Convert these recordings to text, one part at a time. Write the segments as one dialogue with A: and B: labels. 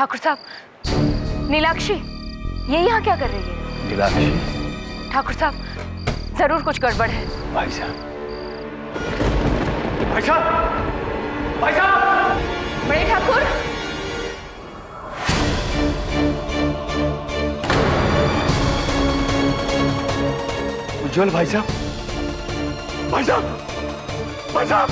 A: ठाकुर साहब, नीलाक्षी ये यहाँ क्या कर रही है?
B: नीलाक्षी?
A: ठाकुर साहब जरूर कुछ गड़बड़ है।
B: भाई साहब, भाई साहब, भाई साहब!
A: बड़े ठाकुर,
B: उज्जवल भाई साहब, भाई साहब, भाई साहब!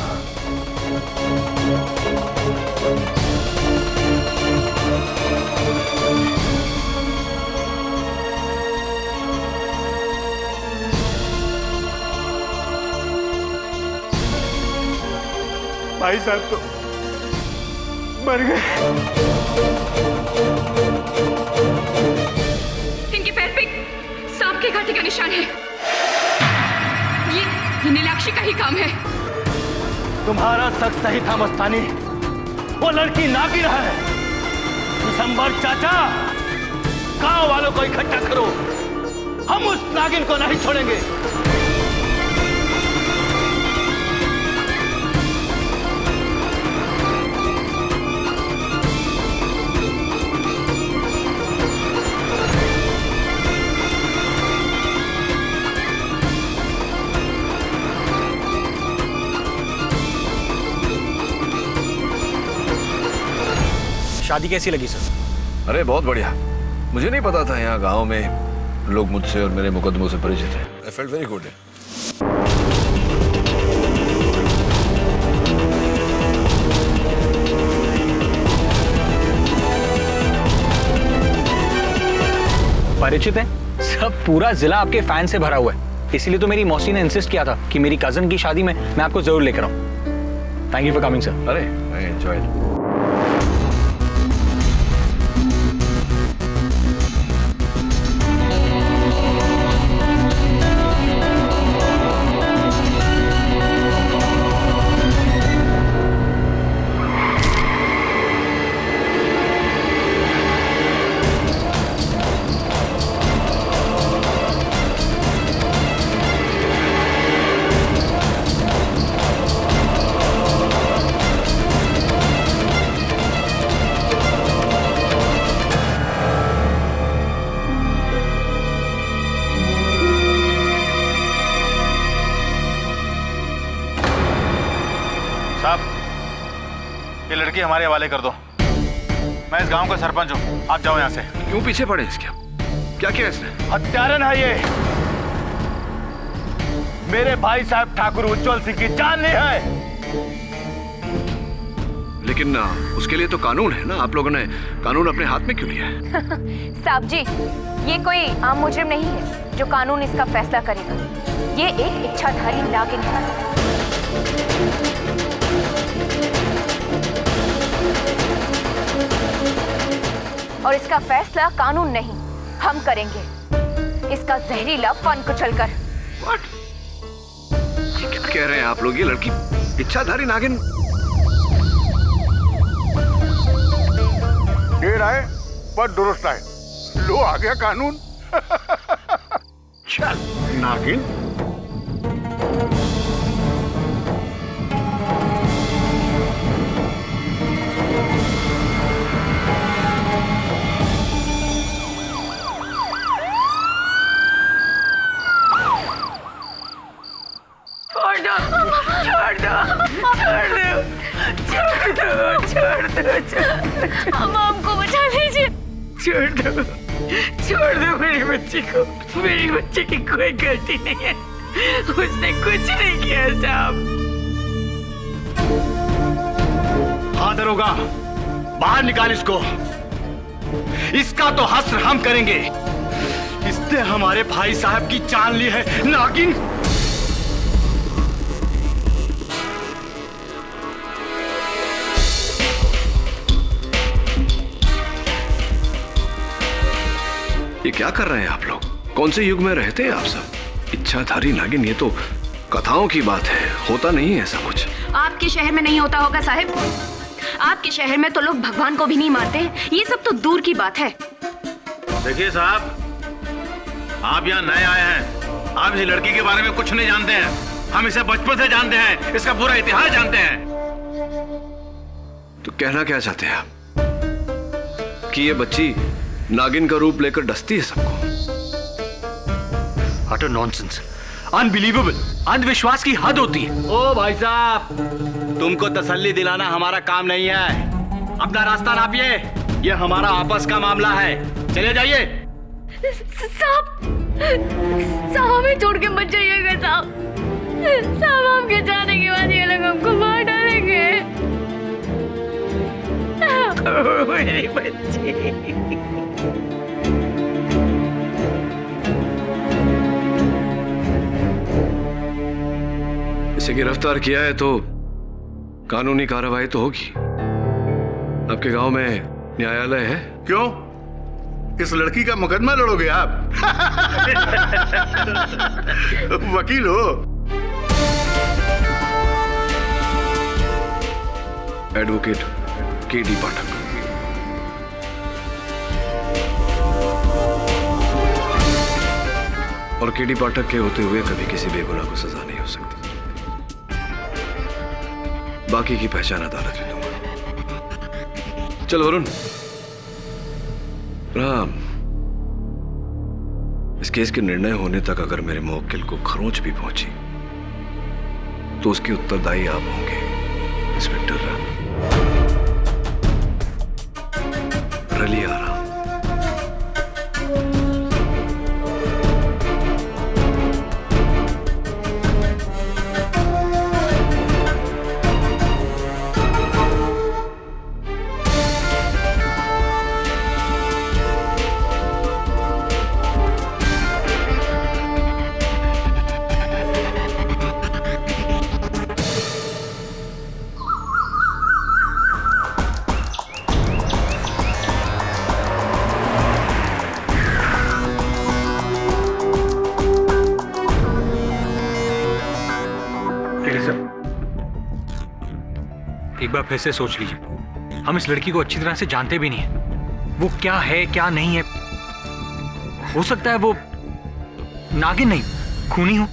B: भाई साहब तो मर गए।
C: इनके पैर पे सांप के कांटे का निशान है। ये नीलाक्षी का ही काम है।
B: तुम्हारा शक सही था मस्तानी, वो लड़की नागिन है। दिसंबर चाचा, गांव वालों को इकट्ठा करो, हम उस नागिन को नहीं छोड़ेंगे।
D: शादी कैसी लगी सर?
E: अरे बहुत बढ़िया। मुझे नहीं पता था यहाँ गांव में लोग मुझसे और मेरे मुकदमों से परिचित हैं। I felt very good.
D: परिचित है? सब पूरा जिला आपके फैन से भरा हुआ है, इसीलिए तो मेरी मौसी ने इंसिस्ट किया था कि मेरी कजन की शादी में मैं आपको जरूर लेकर आऊं। Thank you for coming sir.
E: अरे आई एंजॉयड।
F: ये लड़की हमारे हवाले कर दो। मैं इस गांव का सरपंच हूँ, आप जाओ यहाँ से।
E: क्यों पीछे पड़े इसके? क्या किया इसने?
B: हत्यारन है ये। मेरे भाई साहब ठाकुर उज्जवल सिंह की जान ली है।
E: लेकिन उसके लिए तो कानून है ना, आप लोगों ने कानून अपने हाथ में क्यों लिया है?
A: साहब जी, ये कोई आम मुजरिम नहीं है जो कानून इसका फैसला करेगा। ये एक इच्छाधारी नागिन है। और इसका फैसला कानून नहीं, हम करेंगे। इसका जहरीला फन कुचलकर।
E: What? ये क्या कह रहे हैं आप लोग? ये लड़की इच्छाधारी नागिन?
F: देर आए पर दुरुस्त आए। लो आ गया कानून।
E: चल नागिन।
C: हम हमको बचा लीजिए। छोड़ दो मेरी बच्ची को। मेरी बच्ची की कोई गलती नहीं है, उसने कुछ नहीं किया साहब।
B: हाँ दरोगा, बाहर निकाल इसको। इसका तो हश्र हम करेंगे। इसने हमारे भाई साहब की जान ली है, नागिन।
E: ये क्या कर रहे हैं आप लोग? कौन से युग में रहते हैं आप सब? इच्छाधारी नागिन, ये तो कथाओं की बात है, होता नहीं है ऐसा कुछ।
C: आपके शहर में नहीं होता होगा साहिब। आपके शहर में तो लोग भगवान को भी नहीं मानते, ये सब तो दूर की बात है।
F: देखिए साहब, आप यहाँ नए आए हैं, आप इस लड़की के बारे में कुछ नहीं जानते हैं। हम इसे बचपन से जानते हैं, इसका पूरा इतिहास जानते हैं।
E: तो कहना क्या चाहते हैं आप कि ये बच्ची नागिन का रूप लेकर डसती है सबको।
D: अटर नॉनसेंस, अनबिलीवेबल, अंधविश्वास की हद होती है।
B: ओ भाई साहब, तुमको तसल्ली दिलाना हमारा काम नहीं है। अपना रास्ता नापिए, ये हमारा आपस का मामला है। चले जाइए।
A: साहब, साहब हमें छोड़ के मत जाइएगा साहब। साहब आपके जाने के बाद ये लोग हमको मार डालेंगे।
C: मेरी बच्ची।
E: इसे गिरफ्तार किया है तो कानूनी कार्रवाई तो होगी। आपके गांव में न्यायालय है?
F: क्यों? इस लड़की का मुकदमा लड़ोगे आप? वकील हो?
E: एडवोकेट केडी पाठक। और केडी पाठक के होते हुए कभी किसी बेगुनाह को सजा नहीं हो सकती। बाकी की पहचान अदालत में दूंगा। चलो वरुण, राम, इस केस के निर्णय होने तक अगर मेरे मुवक्किल को खरोंच भी पहुंची तो उसके उत्तरदायी आप होंगे, इंस्पेक्टर राम। रलिया राम।
D: एक बार फिर से सोच लीजिए, हम इस लड़की को अच्छी तरह से जानते भी नहीं है। वो क्या है क्या नहीं है, हो सकता है वो नागिन नहीं, खूनी हो।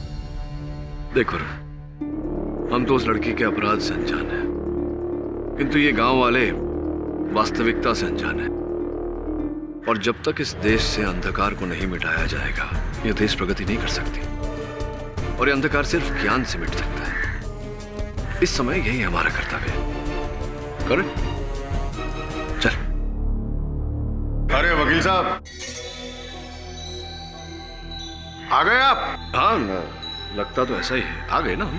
E: देखो, हम तो उस लड़की के अपराध से अनजान हैं, किंतु ये गांव वाले वास्तविकता से अनजान हैं। और जब तक इस देश से अंधकार को नहीं मिटाया जाएगा, यह देश प्रगति नहीं कर सकती। और ये अंधकार सिर्फ ज्ञान से मिट सकता है। इस समय यही हमारा कर्तव्य है। कर चल।
F: अरे वकील साहब, आ गए आप?
E: हाँ, लगता तो ऐसा ही है। आ गए ना हम।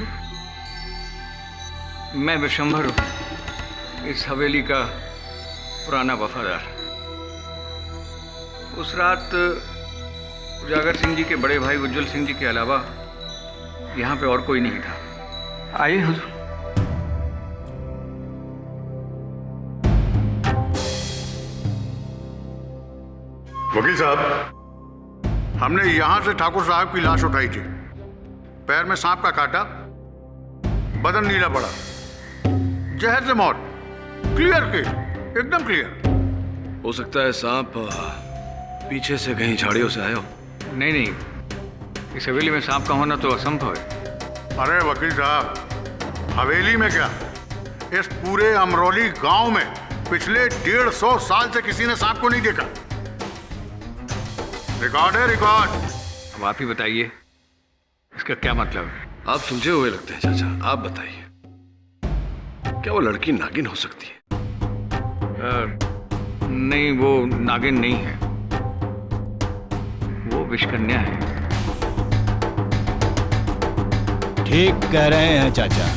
G: मैं विशंभर हूं, इस हवेली का पुराना वफादार। उस रात उजागर सिंह जी के बड़े भाई उज्जवल सिंह जी के अलावा यहाँ पे और कोई नहीं था। आइए हुजूर।
F: वकील साहब, हमने यहां से ठाकुर साहब की लाश उठाई थी। पैर में सांप का काटा, बदन नीला पड़ा, जहर से मौत। क्लियर केस, एकदम क्लियर।
E: हो सकता है सांप पीछे से कहीं झाड़ियों से आया हो।
G: नहीं नहीं, इस हवेली में सांप का होना तो असंभव है।
F: अरे वकील साहब, हवेली में क्या, इस पूरे अमरौली गांव में पिछले 150 साल से किसी ने सांप को नहीं देखा। रिकॉर्ड है, रिकॉर्ड।
G: अब आप ही बताइए, इसका क्या मतलब है?
E: आप सुलझे हुए लगते हैं चाचा, आप बताइए, क्या वो लड़की नागिन हो सकती है?
G: नहीं, वो नागिन नहीं है, वो विषकन्या है।
H: ठीक कह रहे हैं चाचा।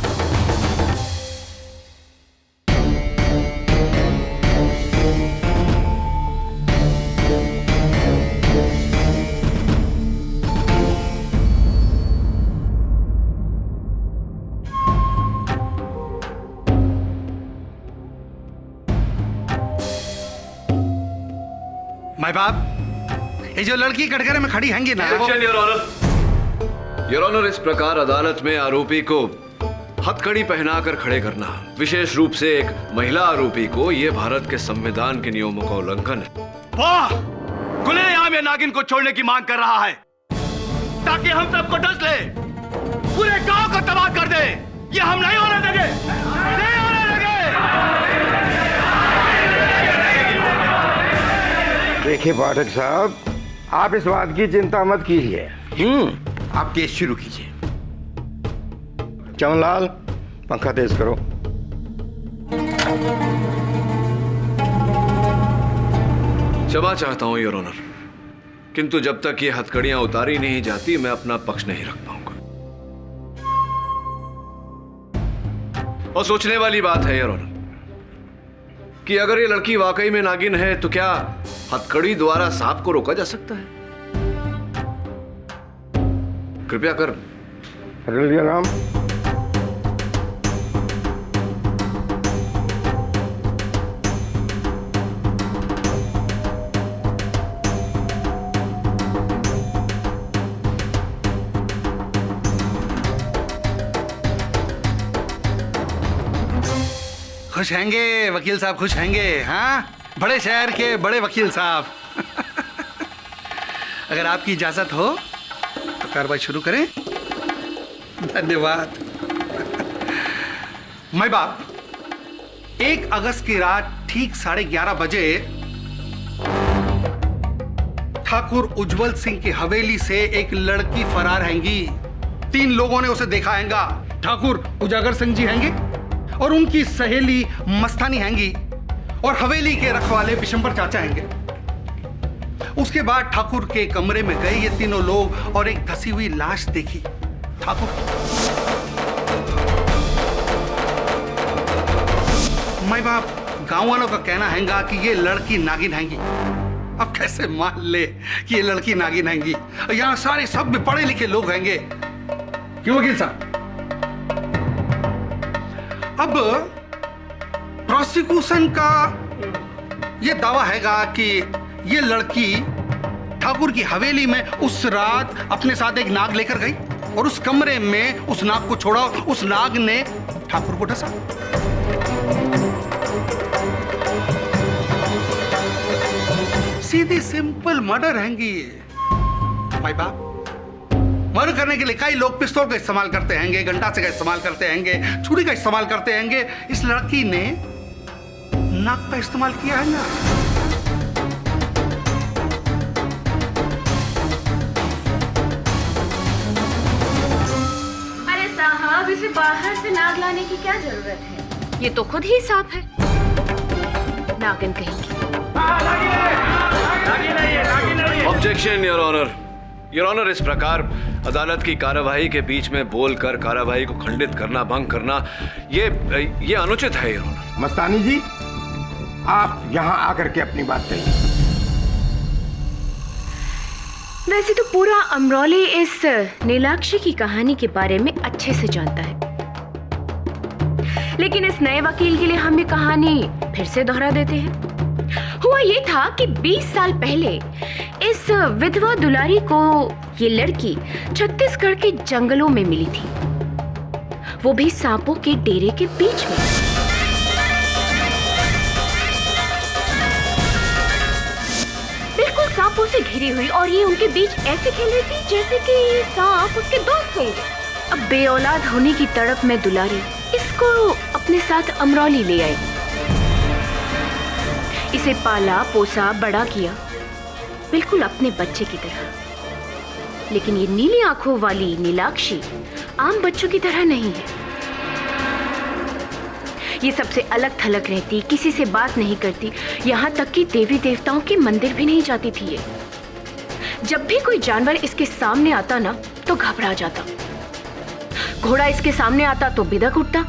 I: माय बाप, ये जो लड़की कटघरे में खड़ी हैंगी ना,
E: योर ऑनर, इस प्रकार अदालत में आरोपी को हथकड़ी पहनाकर खड़े करना, विशेष रूप से एक महिला आरोपी को, यह भारत के संविधान के नियमों का उल्लंघन है।
B: वाह! खुलेआम ये नागिन को छोड़ने की मांग कर रहा है ताकि हम सबको डस ले, पूरे गांव को तबाह कर दे। ये हम नहीं होने देंगे, नहीं होने देंगे।
J: देखिए पाठक साहब, आप इस बात की चिंता मत कीजिए। आप केस शुरू कीजिए। चमनलाल, पंखा तेज करो।
E: क्षमा चाहता हूं योर ऑनर, किंतु जब तक ये हथकड़ियां उतारी नहीं जाती मैं अपना पक्ष नहीं रख पाऊंगा। और सोचने वाली बात है योर ऑनर कि अगर ये लड़की वाकई में नागिन है तो क्या हथकड़ी द्वारा सांप को रोका जा सकता है? कृपया कर
J: राम।
I: खुश हैंगे वकील साहब, खुश हैंगे। हाँ, बड़े शहर के बड़े वकील साहब। अगर आपकी इजाजत हो तो कार्रवाई शुरू करें। धन्यवाद। मैं बाप 1 अगस्त की रात ठीक 11:30 बजे ठाकुर उज्जवल सिंह की हवेली से एक लड़की फरार हैंगी। 3 लोगों ने उसे देखा हैंगा। ठाकुर उजागर सिंह जी हैंगे और उनकी सहेली मस्तानी हैंगी और हवेली के रखवाले बिशंबर चाचा हैंगे। उसके बाद ठाकुर के कमरे में गए ये तीनों लोग और एक धसी हुई लाश देखी ठाकुर। माई बाप गांव वालों का कहना हैगा कि ये लड़की नागिन हैंगी। अब कैसे मान ले कि ये लड़की नागिन हैंगी? यहां सारे सब भी पढ़े लिखे लोग हैंगे। क्यों वकील साहब? अब प्रोसिक्यूशन का ये दावा हैगा कि ये लड़की ठाकुर की हवेली में उस रात अपने साथ एक नाग लेकर गई और उस कमरे में उस नाग को छोड़ा। उस नाग ने ठाकुर को डसा। सीधी सिंपल मर्डर हैंगी। भाई बाप, मर्डर करने के लिए कई लोग पिस्तौल का इस्तेमाल करते हैंगे, गंडासे का इस्तेमाल करते हैंगे, छुरी का इस्तेमाल करते हैंगे। इस लड़की ने नाक का इस्तेमाल किया है ना।
A: अरे साहब, इसे बाहर से नाग लाने की क्या जरूरत है? ये तो खुद ही सांप है। नागिन कहेंगी।
E: Objection your honour. Your honour, इस प्रकार अदालत की कार्यवाही के बीच में बोलकर कार्यवाही को खंडित करना, भंग करना, ये अनुचित है योर ऑनर।
J: मस्तानी जी, आप यहां आकर के अपनी बात कहिए।
A: वैसे तो पूरा अमरौली इस नीलाक्षी की कहानी के बारे में अच्छे से जानता है, लेकिन इस नए वकील के लिए हम ये कहानी फिर से दोहरा देते हैं। हुआ ये था कि 20 साल पहले इस विधवा दुलारी को ये लड़की छत्तीसगढ़ के जंगलों में मिली थी, वो भी सांपों के डेरे के बीच में। बिल्कुल सांपों से घिरी हुई, और ये उनके बीच ऐसे खेल रही थी जैसे कि ये सांप उसके दोस्त होंगे। अब बेऔलाद होने की तड़प में दुलारी इसको अपने साथ अमरौली ले आई। इसे पाला पोसा बड़ा किया, बिल्कुल अपने बच्चे की तरह। लेकिन ये नीली आंखों वाली नीलाक्षी आम बच्चों की तरह नहीं है। ये सबसे अलग थलग रहती, किसी से बात नहीं करती, यहाँ तक कि देवी देवताओं के मंदिर भी नहीं जाती थी ये। जब भी कोई जानवर इसके सामने आता ना तो घबरा जाता। घोड़ा इसके सामने आता तो बिदक उठता,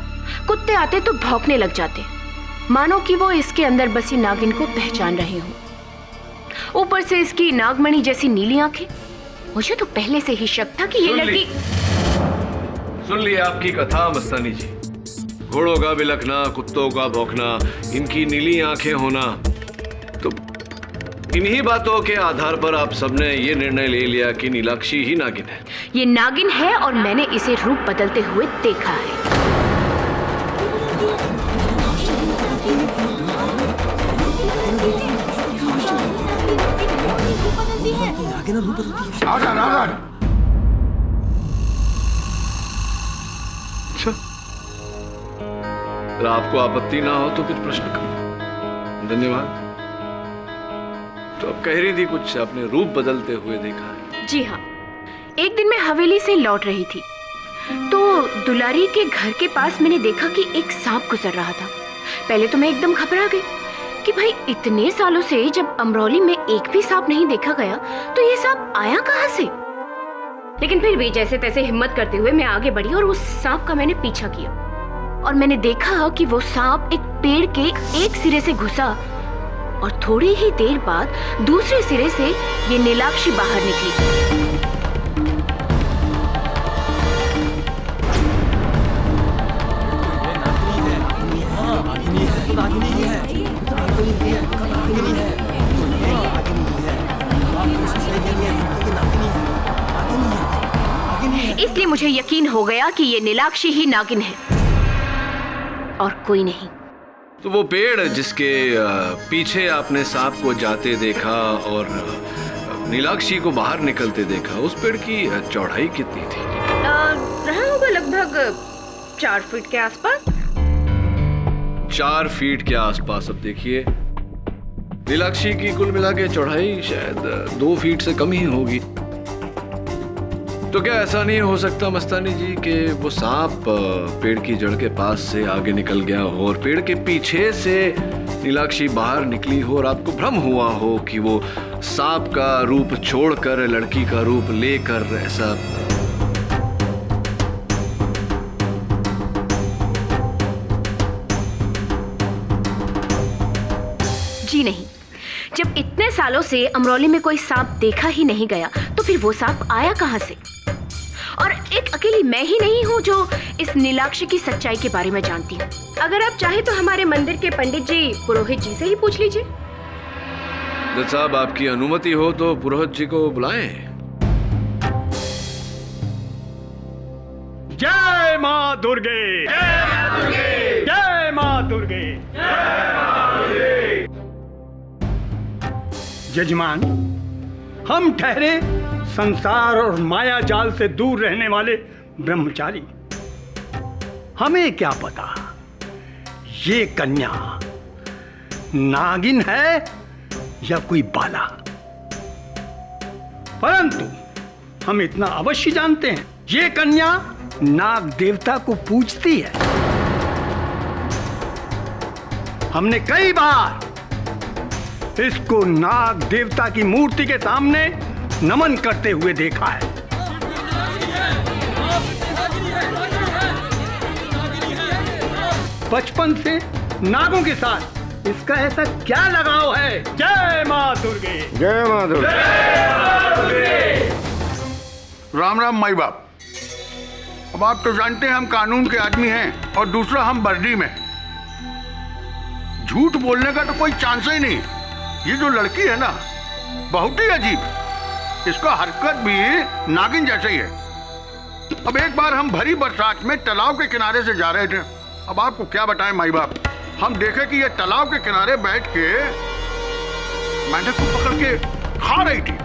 A: कुत्ते आते तो भौंकने लग जाते, मानो कि वो इसके अंदर बसी नागिन को पहचान रहे हों। ऊपर से इसकी नागमणि जैसी नीली आंखें। मुझे तो पहले से ही शक था कि ये लड़की।
E: सुन लिया आपकी कथा मस्तानी जी। घोड़ों का बिलखना, कुत्तों का भौंकना, इनकी नीली आंखें होना, तो इन्हीं बातों के आधार पर आप सबने ये निर्णय ले लिया कि नीलाक्षी ही नागिन है।
A: ये नागिन है और मैंने इसे रूप बदलते हुए देखा है।
E: अच्छा, अगर आपको आपत्ति ना हो तो कुछ प्रश्न करो। धन्यवाद। तो अब कह रही थी कुछ आपने रूप बदलते हुए देखा है।
A: जी हाँ, एक दिन मैं हवेली से लौट रही थी तो दुलारी के घर के पास मैंने देखा कि एक सांप गुजर रहा था। पहले तो मैं एकदम घबरा गई कि भाई इतने सालों से जब अमरौली में एक भी सांप नहीं देखा गया तो ये सांप आया कहाँ से। लेकिन फिर भी जैसे तैसे हिम्मत करते हुए मैं आगे बढ़ी और उस सांप का मैंने पीछा किया और मैंने देखा कि वो सांप एक पेड़ के एक सिरे से घुसा और थोड़ी ही देर बाद दूसरे सिरे से ये नीलाक्षी बाहर निकली। इसलिए मुझे यकीन हो गया कि ये नीलाक्षी ही नागिन है और कोई नहीं।
E: तो वो पेड़ जिसके पीछे आपने सांप को जाते देखा और नीलाक्षी को बाहर निकलते देखा, उस पेड़ की चौड़ाई कितनी थी?
A: रहा होगा लगभग 4 फीट के आसपास।
E: 4 फीट के आसपास। अब देखिए, नीलाक्षी की कुल मिला के चौड़ाई शायद 2 फीट से कम ही होगी। तो क्या ऐसा नहीं हो सकता मस्तानी जी कि वो सांप पेड़ की जड़ के पास से आगे निकल गया हो और पेड़ के पीछे से नीलाक्षी बाहर निकली हो और आपको भ्रम हुआ हो कि वो सांप का रूप छोड़कर लड़की का रूप लेकर ऐसा?
A: जी नहीं, जब इतने सालों से अमरौली में कोई सांप देखा ही नहीं गया तो फिर वो सांप आया कहां से। और एक अकेली मैं ही नहीं हूँ जो इस नीलाक्षी की सच्चाई के बारे में जानती हूँ। अगर आप चाहे तो हमारे मंदिर के पंडित जी पुरोहित जी से ही पूछ लीजिए।
E: जज साहब, आपकी अनुमति हो तो पुरोहित जी को बुलाएं।
B: जय मां दुर्गे, जय मां दुर्गे, जय मां दुर्गे, जय मां दुर्गे। जजमान, हम ठहरे संसार और माया जाल से दूर रहने वाले ब्रह्मचारी। हमें क्या पता ये कन्या नागिन है या कोई बाला, परंतु हम इतना अवश्य जानते हैं ये कन्या नाग देवता को पूजती है। हमने कई बार इसको नाग देवता की मूर्ति के सामने नमन करते हुए देखा है। बचपन से नागों के साथ इसका ऐसा क्या लगाव है। जय मां दुर्गे,
J: जय मां दुर्गे,
B: जय मां दुर्गे।
F: राम राम माई बाप। अब आप तो जानते हैं हम कानून के आदमी हैं और दूसरा हम वर्दी में। झूठ बोलने का तो कोई चांस ही नहीं। ये जो लड़की है ना, बहुत ही अजीब, इसका हरकत भी नागिन जैसे ही है। अब एक बार हम भरी बरसात में तालाब के किनारे से जा रहे थे। अब आपको क्या बताएं माई बाप, हम देखे कि ये तालाब के किनारे बैठ के मेंढक को पकड़ के खा रही थी।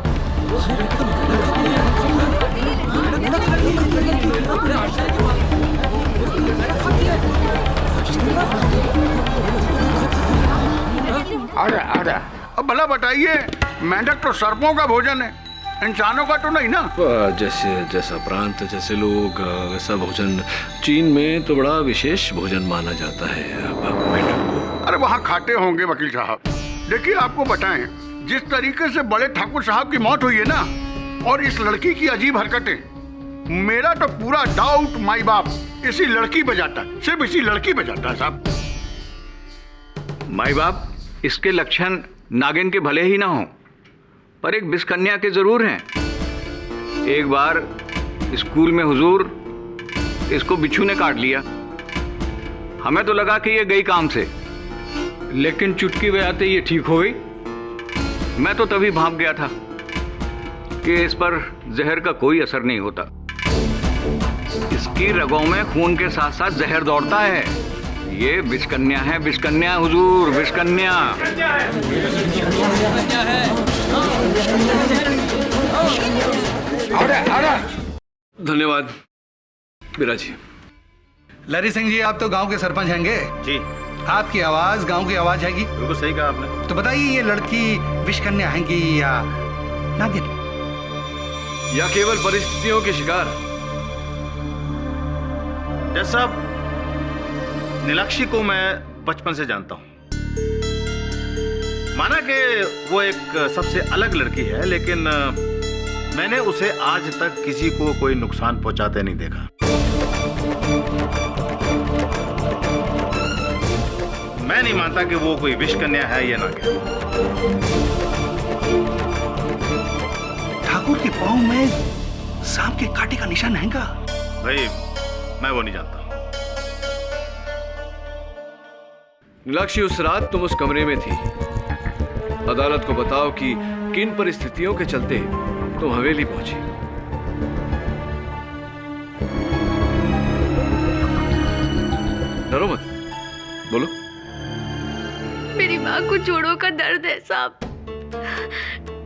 F: अब भला बताइए, मेंढक तो सर्पों का भोजन है, इंसानों का तो नहीं ना।
E: जैसे जैसा प्रांत, जैसे लोग, वैसा भोजन। चीन में तो बड़ा विशेष भोजन माना जाता है मेंढक को।
F: अरे वहाँ खाते होंगे वकील साहब। देखिए आपको बताएं, जिस तरीके से बड़े ठाकुर साहब की मौत हुई है ना, और इस लड़की की अजीब हरकतें, मेरा तो पूरा डाउट माई बाप इसी लड़की पे जाता है, सिर्फ इसी लड़की पे जाता है साहब।
G: माई बाप, इसके लक्षण नागिन के भले ही ना हो, पर एक बिस्कन्या के जरूर हैं। एक बार स्कूल में हुजूर इसको बिच्छू ने काट लिया। हमें तो लगा कि ये गई काम से, लेकिन चुटकी बजाते ये ठीक हो गई। मैं तो तभी भाग गया था कि इस पर जहर का कोई असर नहीं होता। इसकी रगों में खून के साथ साथ जहर दौड़ता है। ये बिस्कन्या है, बिस्कन्या हुजूर, बिस्कन्या।
E: धन्यवाद बिराजी।
I: लरी सिंह जी, आप तो गांव के सरपंच हैंगे
H: जी।
I: आपकी आवाज गांव की आवाज हैगी।
B: बिल्कुल सही कहा आपने।
I: तो बताइए, ये लड़की विष कन्या हैगी या नागिन,
E: या केवल परिस्थितियों के शिकार?
B: जज साहब, नीलाक्षी को मैं बचपन से जानता हूं। माना कि वो एक सबसे अलग लड़की है, लेकिन मैंने उसे आज तक किसी को कोई नुकसान पहुंचाते नहीं देखा। मैं नहीं मानता कि वो कोई विष कन्या है या नागिन।
I: ठाकुर के पांव में सांप के कांटे का निशान हैगा।
B: भाई, मैं वो नहीं जानता।
E: नीलाक्षी, उस रात तुम उस कमरे में थी। अदालत को बताओ कि किन परिस्थितियों के चलते तुम हवेली पहुंची। डरो मत, बोलो।
A: मेरी माँ को जोड़ों का दर्द है साहब।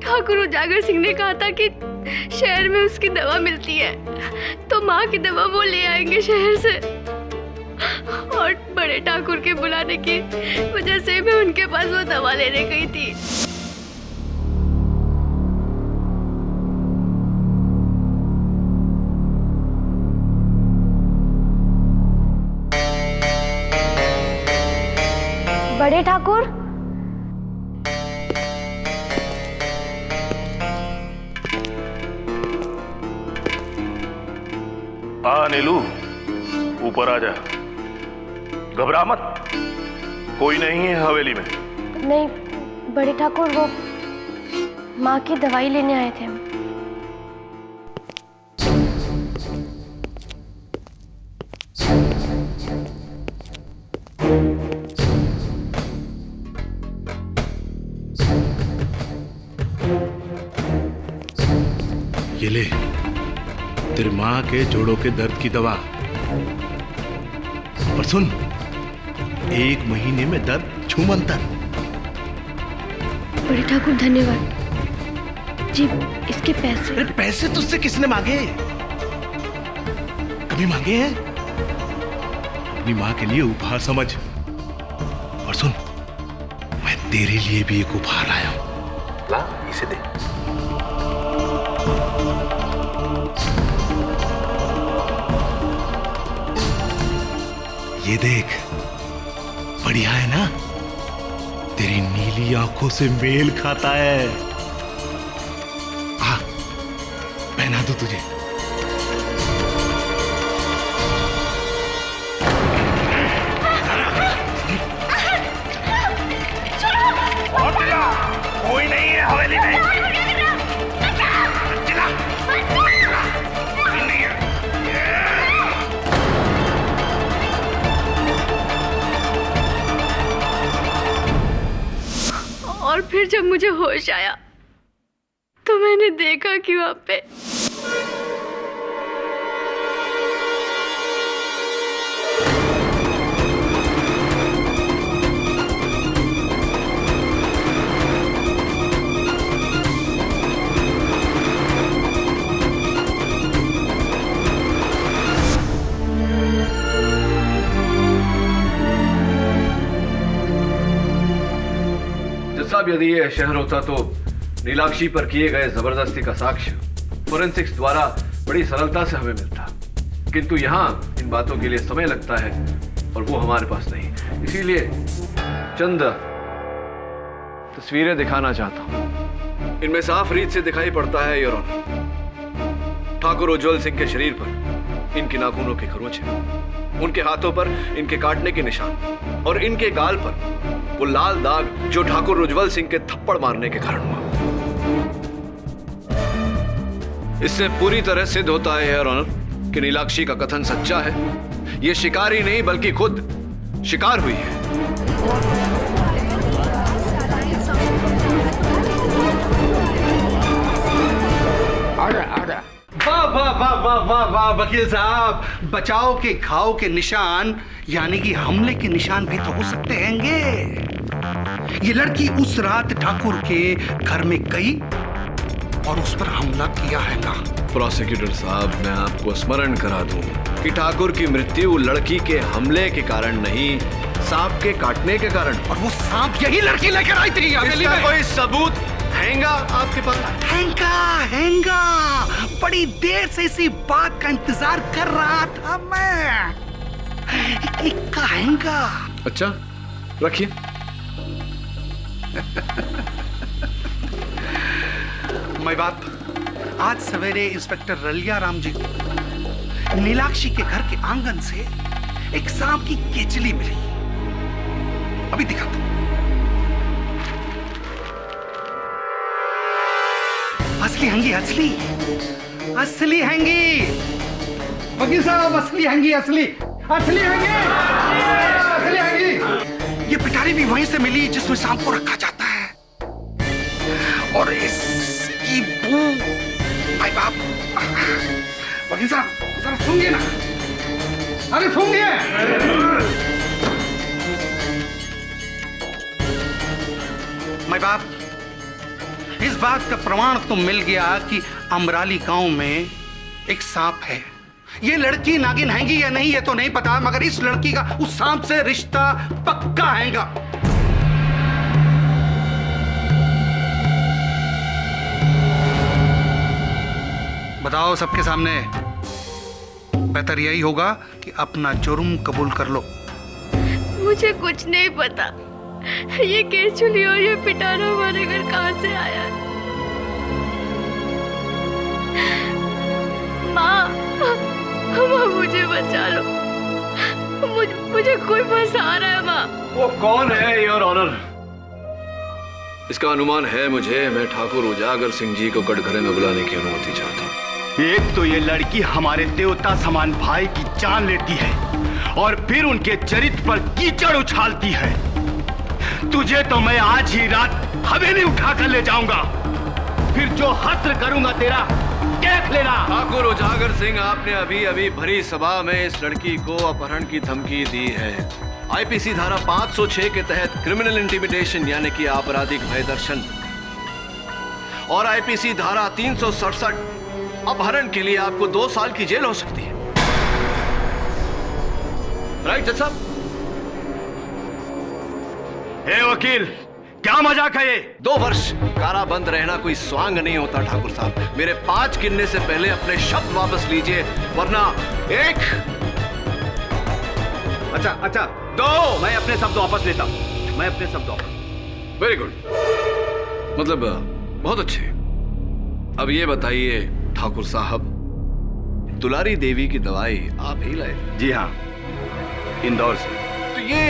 A: ठाकुर उजागर सिंह ने कहा था कि शहर में उसकी दवा मिलती है, तो माँ की दवा वो ले आएंगे शहर से। और बड़े ठाकुर के बुलाने की वजह से मैं उनके पास वो दवा लेने गई थी।
K: बड़े ठाकुर,
B: नीलू, ऊपर आ जा। घबरा मत, कोई नहीं है हवेली में।
K: नहीं बड़े ठाकुर, वो माँ की दवाई लेने आए थे।
B: ये ले, तेरी माँ के जोड़ों के दर्द की दवा। और सुन, 1 महीने में दर्द छूमंतर।
K: बड़े ठाकुर धन्यवाद जी। इसके पैसे?
B: अरे पैसे तुझसे किसने मांगे? कभी मांगे हैं? अपनी माँ के लिए उपहार समझ। और सुन, मैं तेरे लिए भी एक उपहार लाया हूं। ला, इसे दे। ये देख, बढ़िया है ना? तेरी नीली आंखों से मेल खाता है। आ, पहना दूं तुझे। कोई नहीं है हवेली में।
A: और फिर जब मुझे होश आया तो मैंने देखा कि वहां पे
E: साहब, यदि यह शहर होता तो नीलाक्षी पर किए गए जबरदस्ती का साक्ष्य फोरेंसिक्स द्वारा बड़ी सरलता से हमें मिलता, किंतु यहाँ इन बातों के लिए समय लगता है और वो हमारे पास नहीं। इसीलिए चंद तस्वीरें दिखाना चाहता हूं। इनमें साफ रीत से दिखाई पड़ता है योर ऑनर, ठाकुर उज्जवल सिंह के शरीर पर इनके नाखूनों के खरोंच हैं, उनके हाथों पर इनके काटने के निशान और इनके गाल पर वो लाल दाग जो ठाकुर उज्जवल सिंह के थप्पड़ मारने के कारण हुआ। इससे पूरी तरह सिद्ध होता है योर ऑनर कि नीलाक्षी का कथन सच्चा है। ये शिकार ही नहीं बल्कि खुद शिकार हुई है।
I: वाह वाह वाह वाह वाह वाह वकील साहब, बचाव के घाव के निशान यानी कि हमले के निशान भी तो हो सकते हैंगे। ये लड़की उस रात ठाकुर के घर में गई और उस पर हमला किया है ना।
E: प्रोसिक्यूटर साहब, मैं आपको स्मरण करा दूं कि ठाकुर की मृत्यु लड़की के हमले के कारण नहीं, सांप के काटने के कारण।
I: और वो सांप यही लड़की लेकर आई थी हवेली
E: इसका
I: में।
E: कोई सबूत हैगा आपके पास?
I: हैंगा बड़ी देर से इसी बात का इंतजार कर रहा था मैं। इक्का हैंगा।
E: अच्छा, रखिए।
I: मैं बाप, आज सवेरे इंस्पेक्टर रलिया राम जी को नीलाक्षी के घर के आंगन से एक सांप की केचली मिली। अभी दिखाता हूं। असली हैंगी, असली असली हैंगी। वकील साहब, असली हैंगी, असली असली हैंगी, असली हैंगी। ये पिटारी भी वहीं से मिली जिसमें सांप को रखा जाता है। और इसकी बू, भाई बाप, वकील साहब जरा सुनिए ना, अरे सुनिए। भाई बाप, इस बात का प्रमाण तो मिल गया कि अमराली गांव में एक सांप है। ये लड़की नागिन हैंगी या नहीं ये तो नहीं पता, मगर इस लड़की का उस सांप से रिश्ता पक्का हैगा। बताओ सबके सामने, बेहतर यही होगा कि अपना जुर्म कबूल कर लो।
K: मुझे कुछ नहीं पता, ये केचुली और ये पिटारा हमारे घर कहां से आया। माँ, माँ मुझे बचा लो, मुझे कोई फंसा रहा है। माँ,
E: वो कौन है योर ऑनर? इसका अनुमान है मुझे। मैं ठाकुर उजागर सिंह जी को कटघरे में बुलाने की अनुमति चाहता हूँ।
B: एक तो ये लड़की हमारे देवता समान भाई की जान लेती है और फिर उनके चरित्र पर कीचड़ उछालती है। तुझे तो मैं आज ही रात हवेली उठाकर ले जाऊंगा, फिर जो हस्र करूंगा तेरा देख लेना।
E: ठाकुर उजागर सिंह, आपने अभी अभी भरी सभा में इस लड़की को अपहरण की धमकी दी है। आईपीसी धारा 506 के तहत क्रिमिनल इंटिमिडेशन यानी कि आपराधिक भय दर्शन, और आईपीसी धारा 367 अपहरण के लिए आपको 2 साल की जेल हो सकती है। राइट जज साहब?
B: हे वकील, क्या मजाक है ये?
E: 2 वर्ष काराबंद रहना कोई स्वांग नहीं होता ठाकुर साहब। मेरे 5 गिनने से पहले अपने शब्द वापस लीजिए, वरना 1।
B: अच्छा 2। मैं अपने शब्द वापस लेता हूं, मैं अपने शब्द वापस।
E: वेरी गुड, मतलब बहुत अच्छे। अब ये बताइए ठाकुर साहब, दुलारी देवी की दवाई आप ही लाए थे?
B: जी हाँ, इंदौर से।
E: तो ये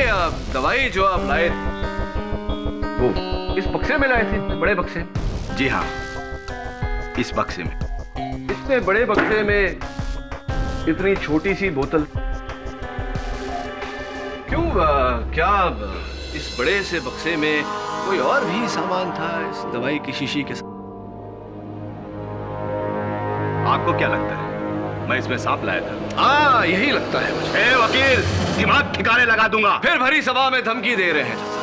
E: दवाई जो आप लाए वो इस बक्से में लाए थे? बड़े बक्से?
B: जी हाँ, इस बक्से में।
E: इतने बड़े बक्से में इतनी छोटी सी बोतल क्यों? क्या इस बड़े से बक्से में कोई और भी सामान था इस दवाई की शीशी के साथ?
B: आपको क्या लगता है मैं इसमें सांप लाया था?
E: हाँ, यही लगता है मुझे।
B: ए वकील, दिमाग ठिकाने लगा दूंगा।
E: फिर भरी सभा में धमकी दे रहे हैं जज साहब।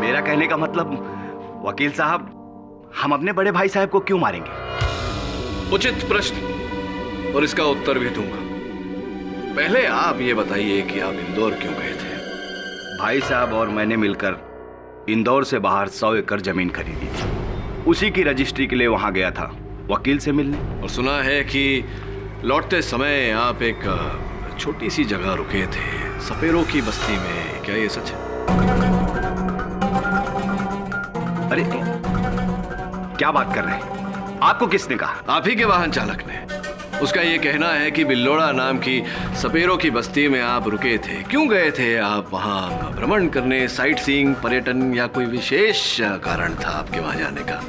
B: मेरा कहने का मतलब, वकील साहब, हम अपने बड़े भाई साहब को क्यों मारेंगे?
E: उचित प्रश्न, और इसका उत्तर भी दूंगा। पहले आप ये बताइए कि आप इंदौर क्यों गए थे?
B: भाई साहब और मैंने मिलकर इंदौर से बाहर 100 एकड़ जमीन खरीदी थी। उसी की रजिस्ट्री के लिए वहां गया था, वकील से मिलने।
E: और सुना है कि लौटते समय आप एक छोटी सी जगह रुके थे, सपेरों की बस्ती में। क्या ये सच है?
B: अरे क्या बात कर रहे हैं? आपको किसने कहा?
E: आप ही के वाहन चालक ने। उसका ये कहना है कि बिल्लोड़ा नाम की सपेरों की बस्ती में आप रुके थे। क्यों गए थे आप वहां? भ्रमण करने, साइट सीइंग, पर्यटन, या कोई विशेष कारण था आपके वहां जाने का?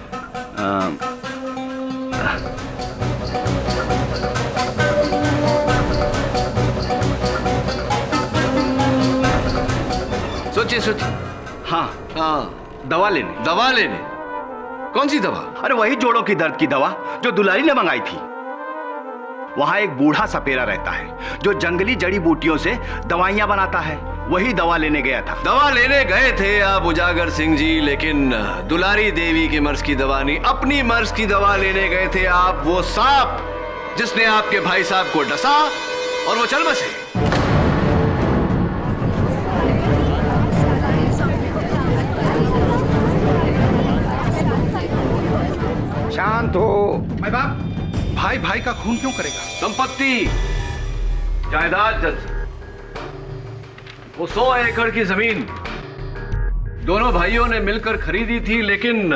E: सोचिए। हाँ,
B: दवा लेने।
E: दवा लेने? कौन सी दवा?
B: अरे वही जोड़ों की दर्द की दवा जो दुलारी ने मंगाई थी। वहां एक बूढ़ा सपेरा रहता है जो जंगली जड़ी बूटियों से दवाइयां बनाता है। वही दवा लेने गया था।
E: दवा लेने गए थे आप उजागर सिंह जी, लेकिन दुलारी देवी के मर्ज की दवा नहीं, अपनी मर्ज की दवा लेने गए थे आप। वो सांप जिसने आपके भाई साहब को डसा और वो चल बसे।
I: माय बाप, भाई भाई का खून क्यों करेगा?
E: संपत्ति, जायदाद जज, वो 100 एकड़ की जमीन दोनों भाइयों ने मिलकर खरीदी थी, लेकिन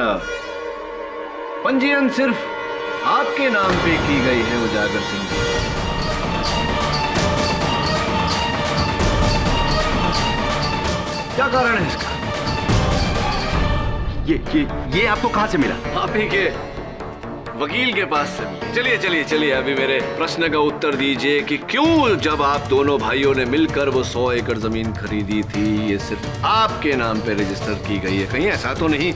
E: पंजीयन सिर्फ आपके नाम पे की गई है उजागर सिंह जी। क्या कारण है इसका?
J: ये आपको कहां से मिला?
E: आप ही के वकील के पास से। चलिए चलिए चलिए, अभी मेरे प्रश्न का उत्तर दीजिए कि क्यों जब आप दोनों भाइयों ने मिलकर वो 100 एकड़ जमीन खरीदी थी, ये सिर्फ आपके नाम पे रजिस्टर की गई है? कहीं ऐसा तो नहीं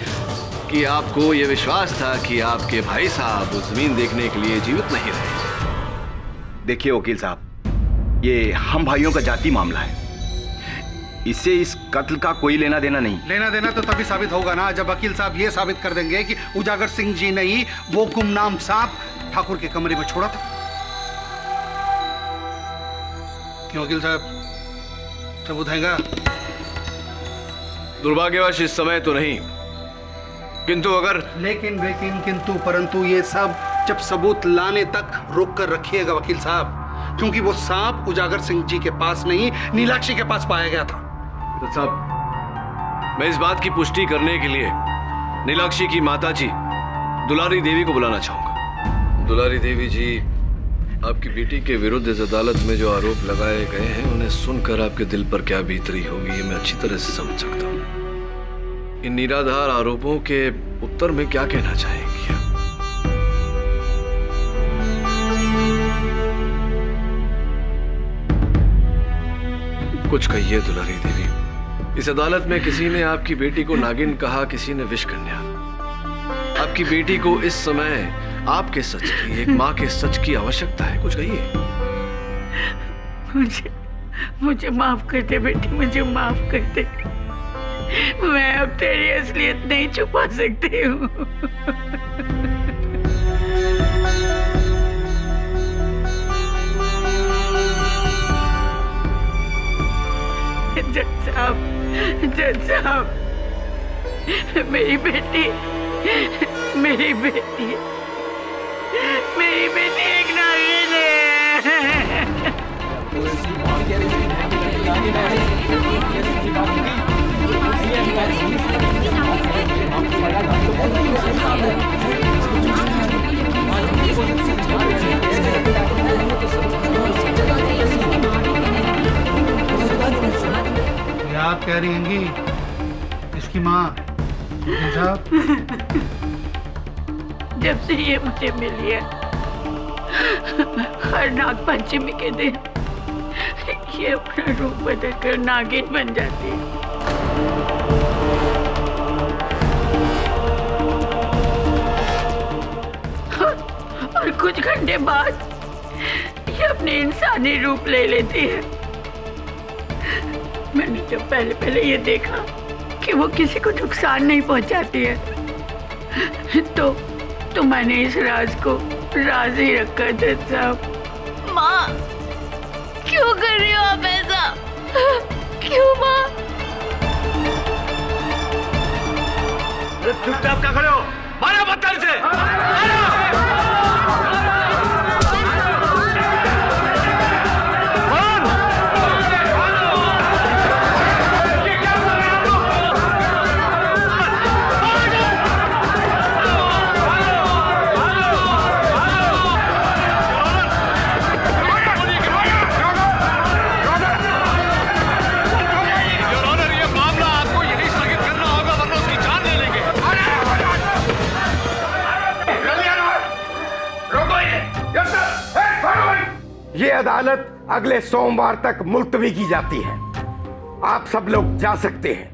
E: कि आपको ये विश्वास था कि आपके भाई साहब वो जमीन देखने के लिए जीवित नहीं रहे?
J: देखिए वकील साहब, ये हम भाइयों का जाति मामला है, इससे इस कत्ल का कोई लेना देना नहीं।
I: लेना देना तो तभी साबित होगा ना जब वकील साहब ये साबित कर देंगे कि उजागर सिंह जी ने ही वो गुमनाम सांप ठाकुर के कमरे में छोड़ा था। क्यों वकील साहब, सबूत हैगा?
E: दुर्भाग्यवश इस समय तो नहीं, किंतु अगर
I: लेकिन किंतु परंतु ये सब जब सबूत लाने तक रोक कर रखिएगा वकील साहब, क्योंकि वो सांप उजागर सिंह जी के पास नहीं, नीलाक्षी के पास पाया गया था।
E: तो साहब, मैं इस बात की पुष्टि करने के लिए नीलाक्षी की माताजी दुलारी देवी को बुलाना चाहूंगा। दुलारी देवी जी, आपकी बेटी के विरुद्ध इस अदालत में जो आरोप लगाए गए हैं, उन्हें सुनकर आपके दिल पर क्या बीत रही होगी, ये मैं अच्छी तरह से समझ सकता हूँ। इन निराधार आरोपों के उत्तर में क्या कहना चाहेंगी आप? कुछ कहिए दुलारी देवी। इस अदालत में किसी ने आपकी बेटी को नागिन कहा, किसी ने विष कन्या। आपकी बेटी को इस समय आपके सच की, एक माँ के सच की आवश्यकता है। कुछ कहिए।
C: मुझे माफ कर दे बेटी, मुझे माफ कर दे। मैं अब तेरी असलियत नहीं छुपा सकती हूँ। जज साहब, मेरी बेटी एक नागिन है।
I: आप कह रही हैं इसकी माँ साहब?
C: जब से ये मुझे मिली है, हर नाग पंचमी के दिन ये अपना रूप बदल कर नागिन बन जाती है। और कुछ घंटे बाद ये अपने इंसानी रूप ले लेती है। मैंने जब पहले ये देखा कि वो किसी को नुकसान नहीं पहुंचाती है, तो मैंने इस राज को राज ही रखा। जज साहब।
K: माँ, क्यों कर रही हो आप ऐसा? क्यों माँ?
B: चुपचाप क्या खड़े हो? मारो पत्थर से!
J: ये अदालत अगले सोमवार तक मुलतवी की जाती है। आप सब लोग जा सकते हैं।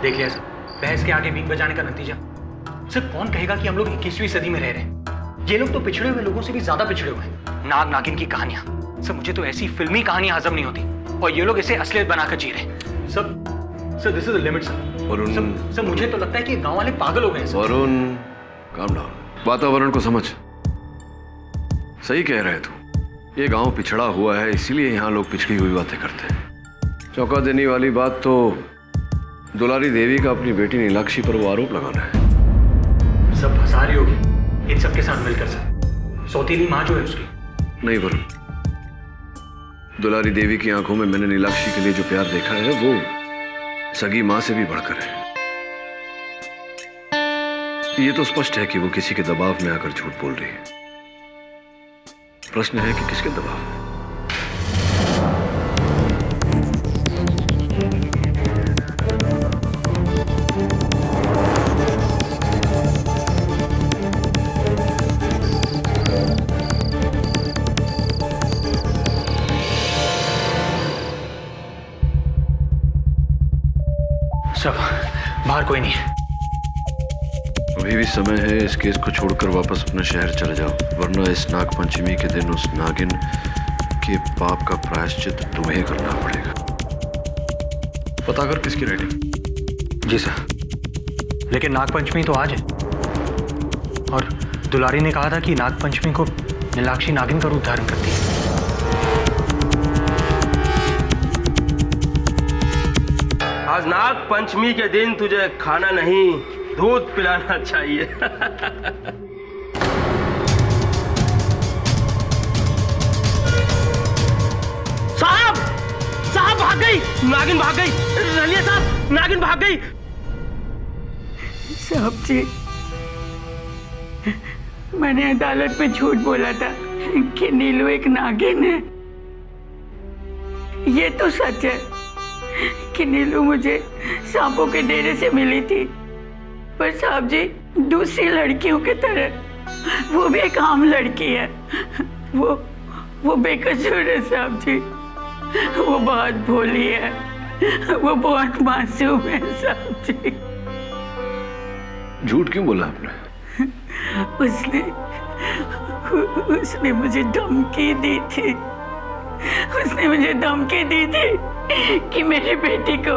D: देख लिया सर, बहस के आगे बीन बजाने का नतीजा। सर, कौन कहेगा कि हम लोग 21वीं सदी में रह रहे हैं? ये लोग तो पिछड़े हुए लोगों से भी ज्यादा पिछड़े हुए हैं। नाग नागिन की कहानियां, सर मुझे तो ऐसी फिल्मी कहानियां हजम नहीं होती, और ये लोग इसे असलियत बनाकर जी रहे हैं। Sir this is the limit sir.
E: Varun,
D: sir मुझे तो लगता है कि गांव वाले पागल हो गए हैं।
E: Varun, calm down. वातावरण को समझ। सही कह रहे तू। ये गांव पिछड़ा हुआ है, इसीलिए यहाँ लोग पिछड़ी हुई बातें करते हैं। चौंका देने वाली बात तो दुलारी देवी का अपनी बेटी नीलाक्षी पर वो आरोप लगाना है।
D: सब फंसा रही होगी इन सबके साथ मिलकर सर। सौतीली माँ जो है उसकी।
E: नहीं वरुण, दुलारी देवी की आंखों में मैंने नीलाक्षी के लिए जो प्यार देखा है वो सगी मां से भी बढ़कर है। ये तो स्पष्ट है कि वो किसी के दबाव में आकर झूठ बोल रही है। प्रश्न है कि किसके दबाव में?
D: सब बाहर कोई नहीं है।
E: अभी भी समय है, इस केस को छोड़कर वापस अपने शहर चले जाओ, वरना इस नाग पंचमी के दिन उस नागिन के पाप का प्रायश्चित तुम्हें करना पड़ेगा। पता कर किसकी राइटिंग।
D: जी सर। लेकिन नागपंचमी तो आज है और दुलारी ने कहा था कि नागपंचमी को नीलाक्षी नागिन का रूप धारण करती है।
L: आज नाग पंचमी के दिन तुझे खाना नहीं दूध पिलाना चाहिए। साहब साहब भाग गई, नागिन भाग गई। रलिया साहब, नागिन भाग गई।
C: साहब जी, मैंने अदालत में झूठ बोला था कि नीलू एक नागिन है। ये तो सच है कि नीलू मुझे सांपों के डेरे से मिली थी, पर साहब जी दूसरी लड़कियों की तरह वो भी एक आम लड़की है। वो बेकसूर है साहब जी। वो बहुत भोली है, वो बहुत मासूम है साहब जी।
E: झूठ क्यों बोला आपने?
C: उसने मुझे धमकी दी थी। उसने मुझे धमकी दी थी कि मेरी बेटी को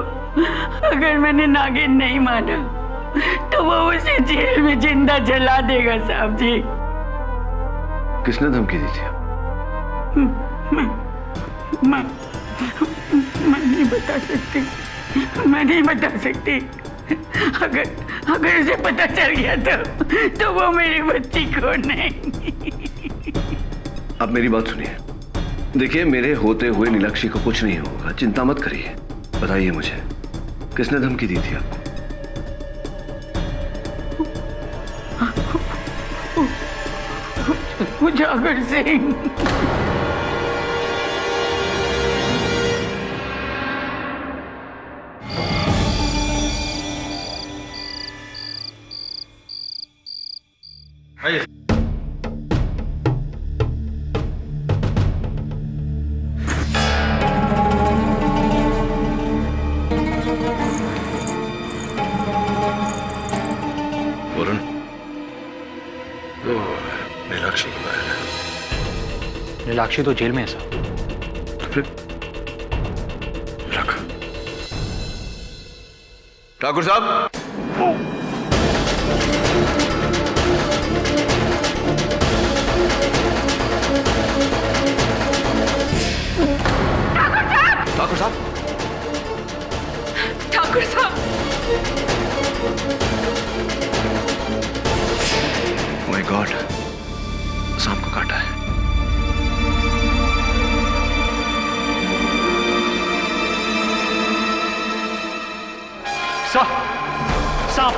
C: अगर मैंने नागिन नहीं माना तो वो उसे जेल में जिंदा जला देगा साहब जी।
E: किसने धमकी दी थी?
C: मैं नहीं बता सकती। मैं नहीं बता सकती। अगर उसे पता चल गया तो वो मेरी बच्ची को नहीं।
E: आप मेरी बात सुनिए। देखिए, मेरे होते हुए नीलाक्षी को कुछ नहीं होगा, चिंता मत करिए। बताइए मुझे, किसने धमकी दी थी आपको?
C: उजागर सिंह।
E: वरुण, नीलाक्षी की महल है।
D: नीलाक्षी तो जेल में है सर।
E: तो फिर रख। ठाकुर साहब, ठाकुर साहब,
A: ठाकुर साहब,
E: माय गॉड, सांप को काटा है।
B: सांप, सांप,